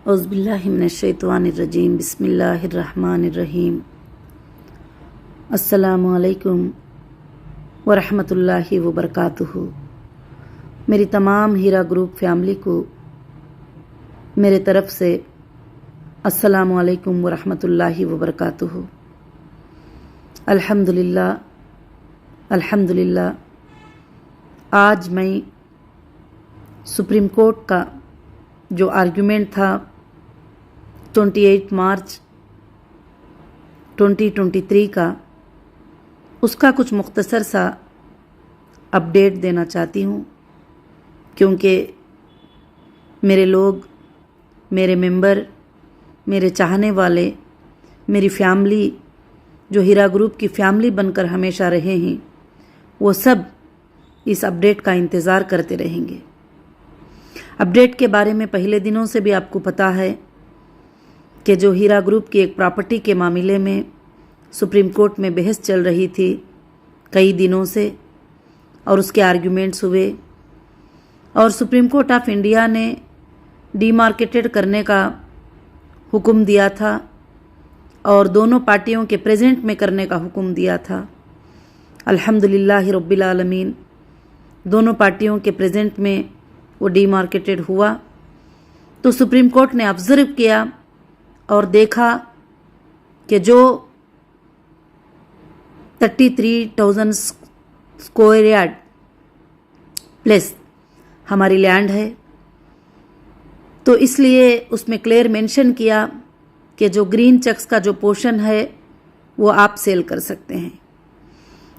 औज़ुबिल्लाहिमिनश्शैतानिर्रजीम बिस्मिल्लाहिर्रहमानिर्रहीम। अस्सलामु अलैकुम वरहमतुल्लाहि वबरकातुहू। मेरी तमाम हीरा ग्रुप फैमिली को मेरे तरफ से अस्सलामु अलैकुम वरहमतुल्लाहि वबरकातुहू। अल्हम्दुलिल्लाह अल्हम्दुलिल्लाह। आज मैं सुप्रीम कोर्ट का जो आर्ग्यूमेंट था 28 मार्च 2023 का, उसका कुछ मुख्तसर सा अपडेट देना चाहती हूँ, क्योंकि मेरे लोग, मेरे मेंबर, मेरे चाहने वाले, मेरी फैमिली जो हीरा ग्रुप की फैमिली बनकर हमेशा रहे हैं, वो सब इस अपडेट का इंतज़ार करते रहेंगे। अपडेट के बारे में पहले दिनों से भी आपको पता है कि जो हीरा ग्रुप की एक प्रॉपर्टी के मामले में सुप्रीम कोर्ट में बहस चल रही थी कई दिनों से, और उसके आर्ग्यूमेंट्स हुए, और सुप्रीम कोर्ट ऑफ इंडिया ने डीमार्केटेड करने का हुक्म दिया था और दोनों पार्टियों के प्रेजेंट में करने का हुक्म दिया था। अल्हम्दुलिल्लाह रब्बिल आलमीन, दोनों पार्टियों के प्रेजेंट में वो डीमार्केटेड हुआ। तो सुप्रीम कोर्ट ने ऑब्जर्व किया और देखा कि जो 33,000 स्क्वायर यार्ड प्लस हमारी लैंड है, तो इसलिए उसमें क्लियर मेंशन किया कि जो ग्रीन चेक्स का जो पोर्शन है वो आप सेल कर सकते हैं।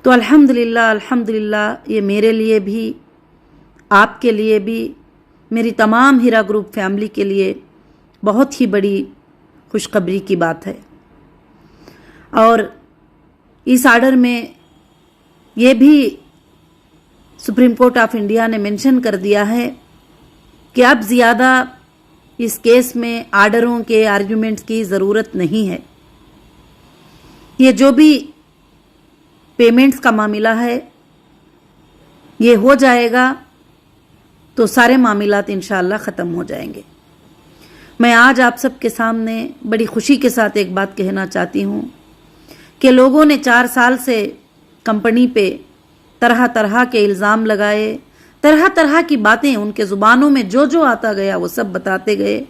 तो अल्हम्दुलिल्लाह अल्हम्दुलिल्लाह, ये मेरे लिए भी, आपके लिए भी, मेरी तमाम हीरा ग्रुप फैमिली के लिए बहुत ही बड़ी खुशखबरी की बात है। और इस आर्डर में ये भी सुप्रीम कोर्ट ऑफ इंडिया ने मेंशन कर दिया है कि अब ज़्यादा इस केस में आर्डरों के आर्ग्यूमेंट्स की ज़रूरत नहीं है। ये जो भी पेमेंट्स का मामला है ये हो जाएगा तो सारे मामलात इंशाअल्लाह ख़त्म हो जाएंगे। मैं आज आप सबके सामने बड़ी खुशी के साथ एक बात कहना चाहती हूँ कि लोगों ने 4 साल से कंपनी पे तरह तरह के इल्ज़ाम लगाए, तरह तरह की बातें उनके ज़ुबानों में जो जो आता गया वो सब बताते गए।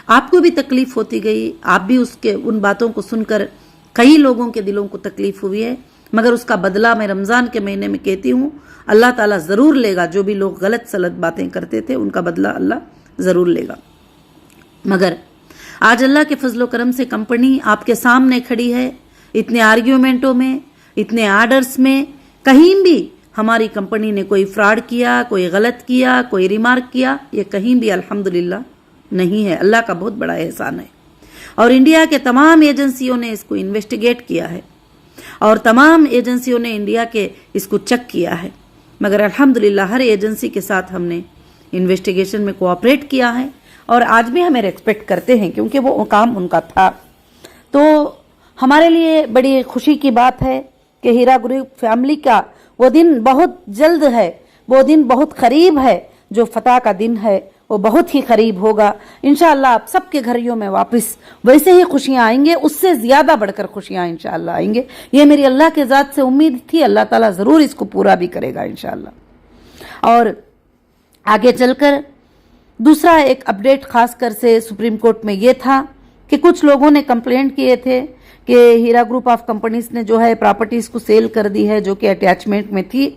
आपको भी तकलीफ़ होती गई, आप भी उसके उन बातों को सुनकर कई लोगों के दिलों को तकलीफ़ हुई है, मगर उसका बदला मैं रमज़ान के महीने में कहती हूँ अल्लाह ताला ज़रूर लेगा। जो भी लोग गलत सलत बातें करते थे उनका बदला अल्लाह ज़रूर लेगा। मगर आज अल्लाह के फजलो करम से कंपनी आपके सामने खड़ी है। इतने आर्ग्यूमेंटों में, इतने आर्डर्स में कहीं भी हमारी कंपनी ने कोई फ्रॉड किया, कोई गलत किया, कोई रिमार्क किया, ये कहीं भी अल्हम्दुलिल्लाह नहीं है। अल्लाह का बहुत बड़ा एहसान है। और इंडिया के तमाम एजेंसियों ने इसको इन्वेस्टिगेट किया है और तमाम एजेंसियों ने इंडिया के इसको चेक किया है, मगर अल्हम्दुलिल्लाह हर एजेंसी के साथ हमने इन्वेस्टिगेशन में कोऑपरेट किया है और आज भी हमें रेस्पेक्ट करते हैं, क्योंकि वो काम उनका था। तो हमारे लिए बड़ी खुशी की बात है कि हीरा ग्रुप फैमिली का वो दिन बहुत जल्द है, वो दिन बहुत करीब है। जो फतह का दिन है वो बहुत ही करीब होगा इंशाअल्लाह। आप सबके घरों में वापस वैसे ही खुशियां आएंगे, उससे ज़्यादा बढ़कर खुशियां इंशाअल्लाह आएंगे। ये मेरी अल्लाह के ज़ात से उम्मीद थी, अल्लाह ताला ज़रूर इसको पूरा भी करेगा इंशाअल्लाह। और आगे चलकर दूसरा एक अपडेट खासकर से सुप्रीम कोर्ट में ये था कि कुछ लोगों ने कंप्लेंट किए थे कि हीरा ग्रुप ऑफ कंपनीज ने जो है प्रॉपर्टीज़ को सेल कर दी है जो कि अटैचमेंट में थी।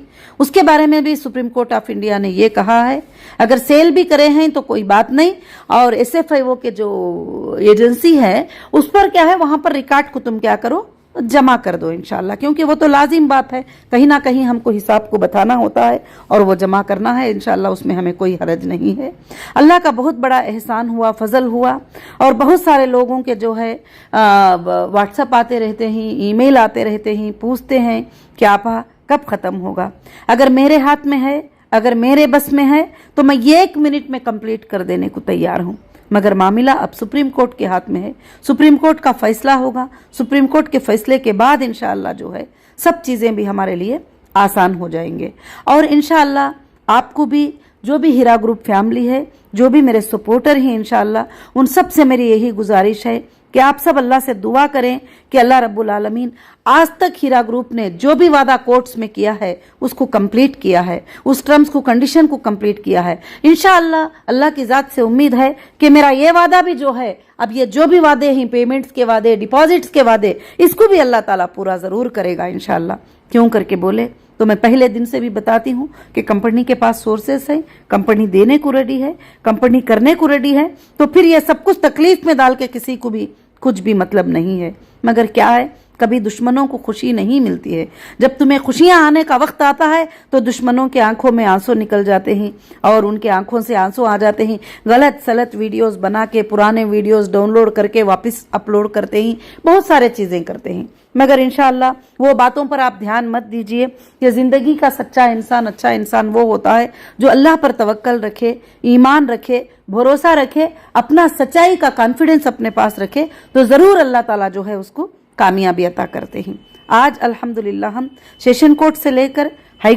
उसके बारे में भी सुप्रीम कोर्ट ऑफ इंडिया ने ये कहा है अगर सेल भी करे हैं तो कोई बात नहीं, और SFIO के जो एजेंसी है उस पर क्या है, वहां पर रिकॉर्ड को तुम क्या करो, जमा कर दो इंशाल्लाह, क्योंकि वो तो लाजिम बात है, कहीं ना कहीं हमको हिसाब को बताना होता है और वो जमा करना है इंशाल्लाह, उसमें हमें कोई हरज नहीं है। अल्लाह का बहुत बड़ा एहसान हुआ, फजल हुआ, और बहुत सारे लोगों के जो है व्हाट्सएप आते रहते हैं, ईमेल आते रहते हैं, पूछते हैं कि आपा कब ख़त्म होगा। अगर मेरे हाथ में है, अगर मेरे बस में है तो मैं 1 मिनट में कंप्लीट कर देने को तैयार हूँ, मगर मामला अब सुप्रीम कोर्ट के हाथ में है। सुप्रीम कोर्ट का फैसला होगा, सुप्रीम कोर्ट के फैसले के बाद इंशाअल्लाह जो है सब चीज़ें भी हमारे लिए आसान हो जाएंगे। और इंशाअल्लाह आपको भी जो भी हीरा ग्रुप फैमिली है, जो भी मेरे सपोर्टर हैं इंशाअल्लाह, उन सब से मेरी यही गुजारिश है कि आप सब अल्लाह से दुआ करें कि अल्लाह रब्बुल आलमीन आज तक हीरा ग्रुप ने जो भी वादा कोर्ट्स में किया है उसको कंप्लीट किया है, उस टर्म्स को कंडीशन को कंप्लीट किया है। इंशाअल्लाह अल्लाह की ज़ात से उम्मीद है कि मेरा ये वादा भी जो है, अब ये जो भी वादे हैं, पेमेंट्स के वादे, डिपॉजिट्स के वादे, इसको भी अल्लाह ताला पूरा ज़रूर करेगा इंशाअल्लाह। क्यों करके बोले तो मैं पहले दिन से भी बताती हूँ कि कंपनी के पास सोर्सेस है, कंपनी देने को रेडी है, कंपनी करने को रेडी है, तो फिर ये सब कुछ तकलीफ में डाल के किसी को भी कुछ भी मतलब नहीं है। मगर क्या है, कभी दुश्मनों को खुशी नहीं मिलती है। जब तुम्हें खुशियां आने का वक्त आता है तो दुश्मनों के आंखों में आंसू निकल जाते हैं और उनके आंखों से आंसू आ जाते हैं। गलत सलत वीडियोस बना के, पुराने वीडियोस डाउनलोड करके वापस अपलोड करते हैं, बहुत सारे चीजें करते हैं। मगर इंशाअल्लाह वो बातों पर आप ध्यान मत दीजिए कि जिंदगी का सच्चा इंसान, अच्छा इंसान वो होता है जो अल्लाह पर तवक्कल रखे, ईमान रखे, भरोसा रखे, अपना सच्चाई का कॉन्फिडेंस अपने पास रखे, तो जरूर अल्लाह ताला जो है उसको कामयाबी अता करते हैं। आज अल्हम्दुलिल्लाह हम सेशन कोर्ट से लेकर हाई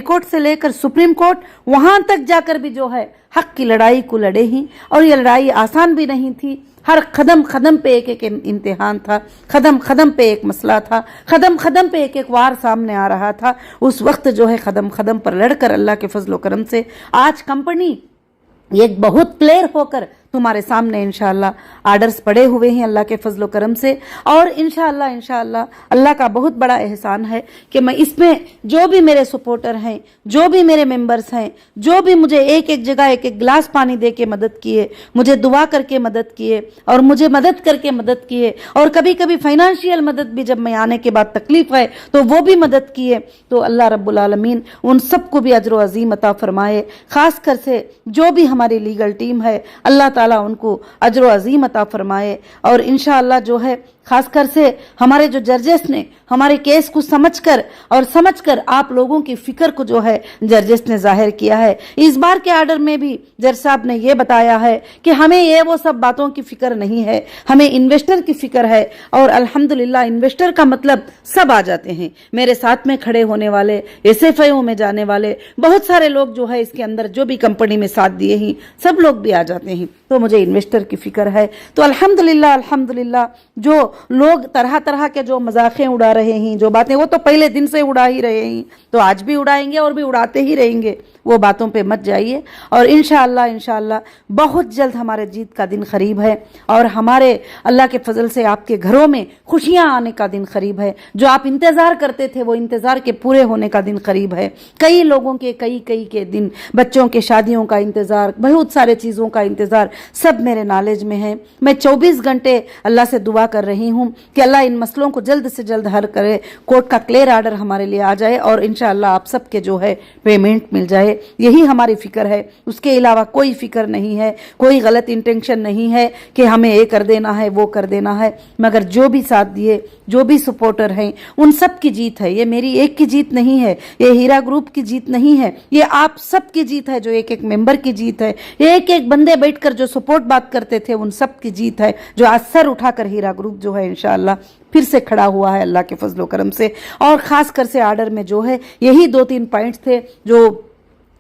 कोर्ट से लेकर सुप्रीम कोर्ट, वहां तक जाकर भी जो है हक की लड़ाई को लड़े ही, और ये लड़ाई आसान भी नहीं थी। हर कदम कदम पे एक एक इम्तिहान था, कदम कदम पे एक मसला था, कदम कदम पे एक एक वार सामने आ रहा था। उस वक्त जो है कदम कदम पर लड़कर अल्लाह के फजल करम से आज कंपनी एक बहुत क्लियर होकर तुम्हारे सामने इंशाअल्लाह आर्डर्स पड़े हुए हैं अल्लाह के फजलो करम से। और इंशाअल्लाह अल्लाह का बहुत बड़ा एहसान है कि मैं इसमें जो भी मेरे सपोर्टर हैं, जो भी मेरे मेंबर्स हैं, जो भी मुझे एक एक जगह एक एक गिलास पानी दे के मदद किए, मुझे दुआ करके मदद किए और मुझे मदद करके मदद किए, और कभी कभी फाइनेंशियल मदद भी जब मैं आने के बाद तकलीफ है तो वो भी मदद किए, तो अल्लाह रब्बुल आलमीन उन सबको भी अजर अजीम अता फरमाए। खासकर से जो भी हमारी लीगल टीम है, अल्लाह ताला उनको अजर अजीम अता फरमाए। और इंशाअल्लाह जो है खासकर से हमारे जो जजेस ने हमारे केस को समझकर आप लोगों की फिक्र को जो है जजेस ने जाहिर किया है। इस बार के आर्डर में भी जज साहब ने ये बताया है कि हमें ये वो सब बातों की फिक्र नहीं है, हमें इन्वेस्टर की फिक्र है। और अल्हम्दुलिल्लाह इन्वेस्टर का मतलब सब आ जाते हैं, मेरे साथ में खड़े होने वाले, SFIO में जाने वाले बहुत सारे लोग जो है इसके अंदर जो भी कंपनी में साथ दिए हैं सब लोग भी आ जाते हैं। तो मुझे इन्वेस्टर की फिक्र है। तो अल्हम्दुलिल्लाह जो लोग तरह तरह के जो मजाकें उड़ा रहे हैं, जो बातें, वो तो पहले दिन से उड़ा ही रहे हैं, तो आज भी उड़ाएंगे और भी उड़ाते ही रहेंगे। वो बातों पे मत जाइए। और इंशाअल्लाह बहुत जल्द हमारे जीत का दिन करीब है और हमारे अल्लाह के फजल से आपके घरों में खुशियां आने का दिन करीब है। जो आप इंतजार करते थे वो इंतजार के पूरे होने का दिन करीब है। कई लोगों के कई के दिन, बच्चों के शादियों का इंतजार, बहुत सारे चीजों का इंतजार, सब मेरे नॉलेज में है। मैं 24 घंटे अल्लाह से दुआ कर रही हूँ कि अल्लाह इन मसलों को जल्द से जल्द हल करे, कोर्ट का क्लियर आर्डर हमारे लिए आ जाए और इंशाअल्लाह आप सबके जो है पेमेंट मिल जाए। यही हमारी फिक्र है, उसके अलावा कोई फिक्र नहीं है, कोई गलत इंटेंशन नहीं है कि हमें ये कर देना है वो कर देना है। मगर जो भी साथ दिए, जो भी सपोर्टर हैं, उन सब की जीत है। ये मेरी एक की जीत नहीं है, ये हीरा ग्रुप की जीत नहीं है, ये आप सब की जीत है, जो एक एक मेंबर की जीत है, एक एक बंदे बैठकर जो सपोर्ट बात करते थे उन सब की जीत है, जो आज सर उठाकर हीरा ग्रुप जो है इंशाअल्लाह फिर से खड़ा हुआ है अल्लाह के फजलो करम से। और खासकर से आर्डर में जो है यही 2-3 पॉइंट्स थे। जो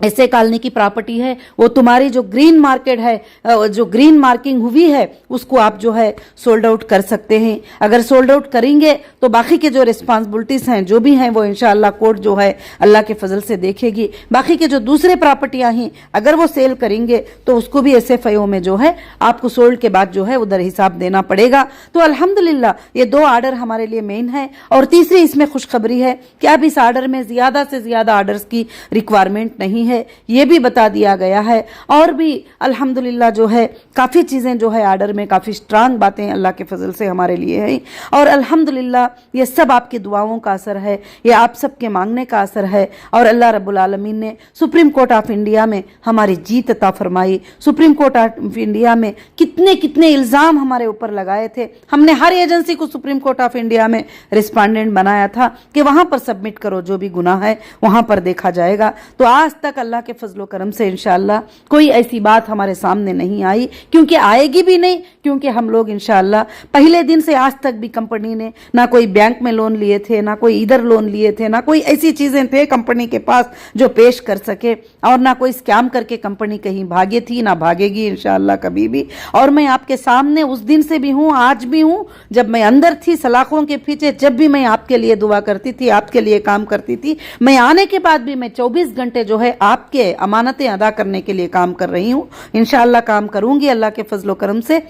ऐसे कॉलोनी की प्रॉपर्टी है वो तुम्हारी जो ग्रीन मार्केट है, जो ग्रीन मार्किंग हुई है उसको आप जो है सोल्ड आउट कर सकते हैं। अगर सोल्ड आउट करेंगे तो बाकी के जो रिस्पांसिबिलिटीज हैं जो भी हैं वो इंशाअल्लाह कोर्ट जो है अल्लाह के फजल से देखेगी। बाकी के जो दूसरे प्रॉपर्टियां हैं अगर वो सेल करेंगे तो उसको भी SFIO में जो है आपको सोल्ड के बाद जो है उधर हिसाब देना पड़ेगा। तो अल्हम्दुलिल्लाह ये 2 आर्डर हमारे लिए मेन है। और तीसरी इसमें खुशखबरी है कि अब इस आर्डर में ज्यादा से ज्यादा आर्डर्स की रिक्वायरमेंट नहीं है, ये भी बता दिया गया है। और भी अल्हम्दुलिल्लाह जो है काफी चीजें जो है आर्डर में, काफी स्ट्रांग बातें अल्लाह के फजल से हमारे लिए है। और अल्हम्दुलिल्लाह ये सब आपकी दुआओं का असर है, ये आप सबके मांगने का असर है। और अल्लाह रब्बुल आलमीन ने सुप्रीम कोर्ट ऑफ इंडिया में हमारी जीत अता फरमाई। सुप्रीम कोर्ट ऑफ इंडिया में कितने इल्जाम हमारे ऊपर लगाए थे, हमने हर एजेंसी को सुप्रीम कोर्ट ऑफ इंडिया में रिस्पोंडेंट बनाया था कि वहां पर सबमिट करो, जो भी गुनाह है वहां पर देखा जाएगा। तो आज तक अल्लाह के फजलो करम से इंशाअल्लाह कोई ऐसी बात हमारे सामने नहीं आई, क्योंकि आएगी भी नहीं, क्योंकि हम लोग इंशाअल्लाह पहले दिन से आज तक भी कंपनी ने ना कोई बैंक में लोन लिए थे, ना कोई इधर लोन लिए थे, ना कोई ऐसी चीजें थे कंपनी के पास जो पेश कर सके, और ना कोई स्कैम करके कंपनी कहीं भागे थी, ना भागेगी इंशाअल्लाह कभी भी। और मैं आपके सामने उस दिन से भी हूं, आज भी हूं, जब मैं अंदर थी सलाखों के पीछे, जब भी मैं आपके लिए दुआ करती थी, आपके लिए काम करती थी, मैं आने के बाद भी मैं 24 घंटे जो है आपके अमानतें अदा करने के लिए काम कर रही हूं। इंशाअल्लाह काम करूंगी अल्लाह के फजलो करम से।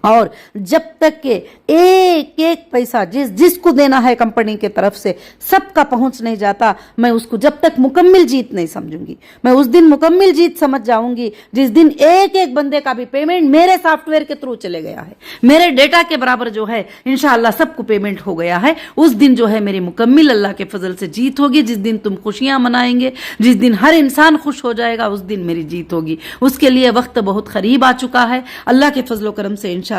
और जब तक के एक एक पैसा जिसको देना है कंपनी के तरफ से सबका पहुंच नहीं जाता, मैं उसको जब तक मुकम्मल जीत नहीं समझूंगी। मैं उस दिन मुकम्मल जीत समझ जाऊंगी जिस दिन एक एक बंदे का भी पेमेंट मेरे सॉफ्टवेयर के थ्रू चले गया है, मेरे डेटा के बराबर जो है इंशाअल्लाह सबको पेमेंट हो गया है। उस दिन जो है मेरी मुकम्मल अल्लाह के फजल से जीत होगी। जिस दिन तुम खुशियां मनाएंगे, जिस दिन हर इंसान खुश हो जाएगा, उस दिन मेरी जीत होगी। उसके लिए वक्त बहुत करीब आ चुका है। अल्लाह के फजलो करम से इंशाअल्लाह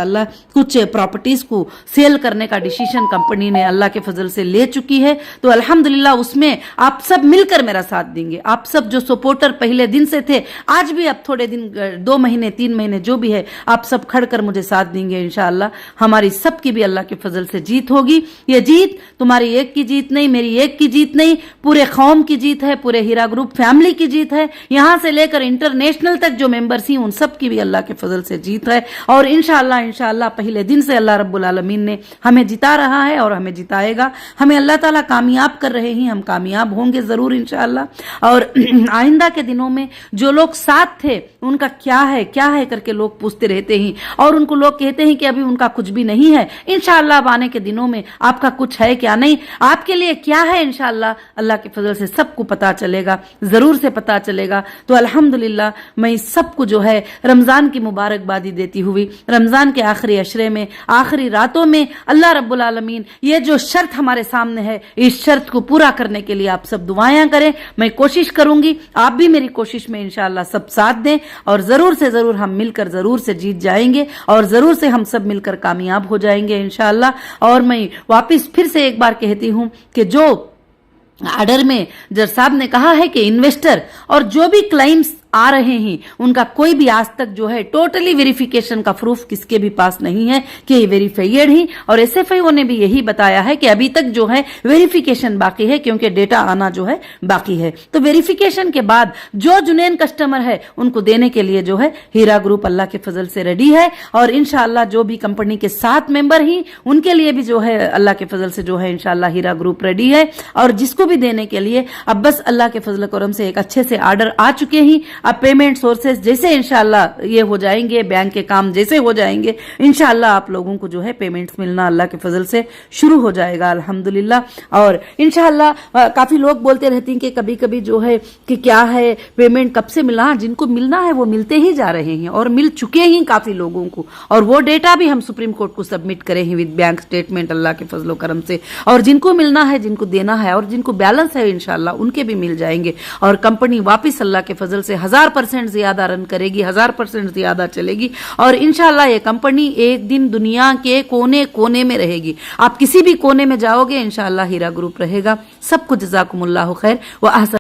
कुछ प्रॉपर्टीज को सेल करने का डिसीजन कंपनी ने अल्लाह के फजल से ले चुकी है। तो अल्हम्दुलिल्लाह उसमें आप सब मिलकर मेरा साथ देंगे। आप सब जो सपोर्टर पहले दिन से थे, आज भी अब थोड़े दिन 2 महीने 3 महीने जो भी है, आप सब खड़कर मुझे साथ देंगे इंशाअल्लाह। हमारी सबकी भी अल्लाह के फजल से जीत होगी। ये जीत तुम्हारी एक की जीत नहीं, मेरी एक की जीत नहीं, पूरे कौम की जीत है, पूरे हीरा ग्रुप फैमिली की जीत है। यहां से लेकर इंटरनेशनल तक जो मेंबर्स ही उन सब की भी अल्लाह के फजल से जीत है। और इंशाअल्लाह पहले दिन से अल्लाह रब्बुल आलमीन ने हमें जिता रहा है और हमें जिताएगा। हमें अल्लाह ताला कामयाब कर रहे हैं, हम कामयाब होंगे जरूर इंशाअल्लाह। और आइंदा के दिनों में जो लोग साथ थे उनका क्या है करके लोग पूछते रहते हैं, और उनको लोग कहते हैं कि अभी उनका कुछ भी नहीं है। इंशाअल्लाह अब आने के दिनों में आपका कुछ है क्या नहीं, आपके लिए क्या है, इंशाअल्लाह अल्लाह के फजल से सबको पता चलेगा, जरूर से पता चलेगा। तो अल्हम्दुलिल्लाह मैं सबको जो है रमजान की मुबारकबादी देती हुई, रमजान के आखिरी अशरे में, आखिरी रातों में अल्लाह रब्बुल आलमीन ये जो शर्त हमारे सामने है, इस शर्त को पूरा करने के लिए आप सब दुआएं करें। मैं कोशिश करूंगी, आप भी मेरी कोशिश में इंशाअल्लाह सब साथ दें, और जरूर से जरूर हम मिलकर जरूर से जीत जाएंगे, और जरूर से हम सब मिलकर कामयाब हो जाएंगे इंशाअल्लाह। और मैं वापिस फिर से एक बार कहती हूं कि जो आर्डर में जज साहब ने कहा है कि इन्वेस्टर और जो भी क्लाइम्स आ रहे हैं उनका कोई भी आज तक जो है टोटली वेरिफिकेशन का प्रूफ किसके भी पास नहीं है कि ये वेरीफाइड ही। और एसएफआईओ ने भी यही बताया है कि अभी तक जो है वेरिफिकेशन बाकी है, क्योंकि डेटा आना जो है बाकी है। तो वेरिफिकेशन के बाद जो जुनैन कस्टमर है उनको देने के लिए जो है हीरा ग्रुप अल्लाह के फजल से रेडी है। और इंशाअल्लाह जो भी कंपनी के 7 मेंबर ही उनके लिए भी जो है अल्लाह के फजल से जो है इंशाअल्लाह हीरा ग्रुप रेडी है। और जिसको भी देने के लिए अब बस अल्लाह के फजल करम से एक अच्छे से आर्डर आ चुके ही। अब पेमेंट सोर्सेज जैसे इंशाअल्लाह ये हो जाएंगे, बैंक के काम जैसे हो जाएंगे, इंशाअल्लाह आप लोगों को जो है पेमेंट्स मिलना अल्लाह के फजल से शुरू हो जाएगा अल्हम्दुलिल्लाह। और इंशाअल्लाह काफी लोग बोलते रहते हैं कि कभी कभी जो है कि क्या है पेमेंट कब से मिला। जिनको मिलना है वो मिलते ही जा रहे हैं और मिल चुके ही काफी लोगों को। और वो डेटा भी हम सुप्रीम कोर्ट को सबमिट करें हैं विद बैंक स्टेटमेंट अल्लाह के फजलो करम से। और जिनको मिलना है, जिनको देना है और जिनको बैलेंस है इंशाअल्लाह उनके भी मिल जाएंगे। और कंपनी वापिस अल्लाह के फजल से 1000% ज्यादा रन करेगी, 1000% ज्यादा चलेगी। और इंशाअल्लाह ये कंपनी एक दिन दुनिया के कोने कोने में रहेगी। आप किसी भी कोने में जाओगे इंशाअल्लाह हीरा ग्रुप रहेगा। सबको जज़ाकुमुल्लाहु खैर व अहसन।